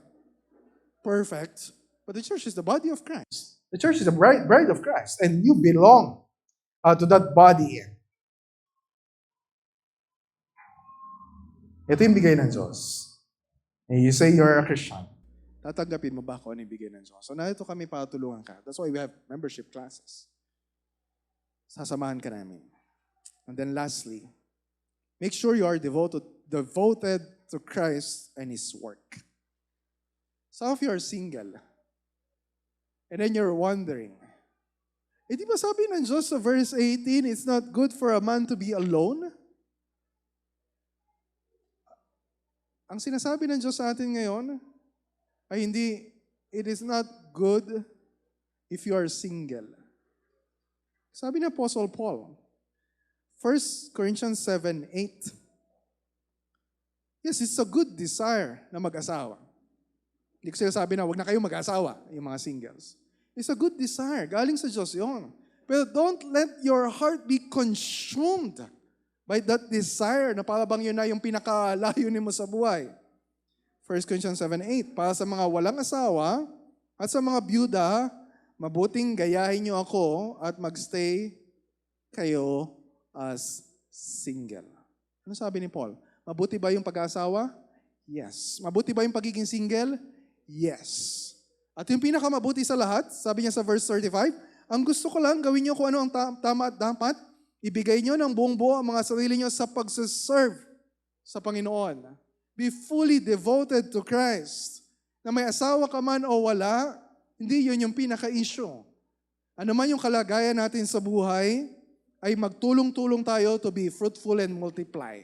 perfect, but the church is the body of Christ. The church is the bride of Christ, and you belong to that body. Ito yung bigay ng Diyos. You say you're a Christian. Tatanggapin mo ba kung ano yung bigay ng Diyos? So narito kami para tulungan ka. That's why we have membership classes. Sasamahan ka namin. And then lastly, make sure you are devoted to Christ and His work. Some of you are single. And then you're wondering, di ba sabi ng Diyos sa verse 18, it's not good for a man to be alone? Ang sinasabi ng Diyos sa atin ngayon ay hindi, it is not good if you are single. Sabi ni Apostle Paul, 1 Corinthians 7:8, yes, it's a good desire na mag-asawa. Hindi ko sinasabi na huwag na kayo mag-asawa, yung mga singles. It's a good desire. Galing sa Diyos yun. Pero don't let your heart be consumed by that desire na parang yun na yung pinakalayo mo sa buhay. 1 Corinthians 7:8, para sa mga walang asawa, At sa mga byuda, mabuting gayahin niyo ako at magstay kayo as single. Ano sabi ni Paul? Mabuti ba yung pag-aasawa? Yes. Mabuti ba yung pagiging single? Yes. At yung pinakamabuti sa lahat, sabi niya sa verse 35, ang gusto ko lang, gawin niyo kung ano ang tama at dapat, ibigay niyo ng buong buo ang mga sarili niyo sa pagsaserve sa Panginoon. Be fully devoted to Christ. Na may asawa ka man o wala, hindi yun yung pinaka-issue. Ano man yung kalagayan natin sa buhay, ay magtulong-tulong tayo to be fruitful and multiply.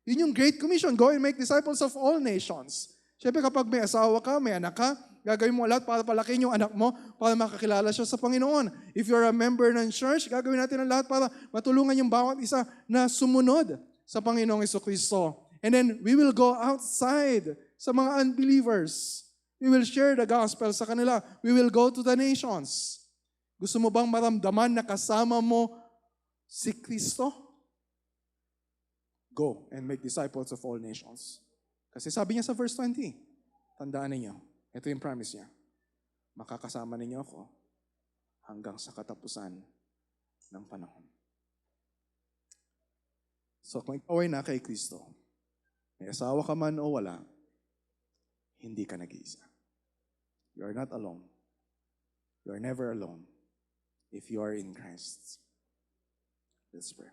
Yun yung Great Commission, go and make disciples of all nations. Siyempre kapag may asawa ka, may anak ka, gagawin mo lahat para palakin yung anak mo para makakilala siya sa Panginoon. If you're a member ng church, gagawin natin ang lahat para matulungan yung bawat isa na sumunod sa Panginoong Jesucristo. And then we will go outside sa mga unbelievers. We will share the gospel sa kanila. We will go to the nations. Gusto mo bang maramdaman na kasama mo si Kristo? Go and make disciples of all nations. Kasi sabi niya sa verse 20, tandaan ninyo, ito yung promise niya, makakasama ninyo ako hanggang sa katapusan ng panahon. So kung ikaw ay na kay Kristo, may asawa ka man o wala, hindi ka nag-iisa. You are not alone. You are never alone if you are in Christ. Let's pray.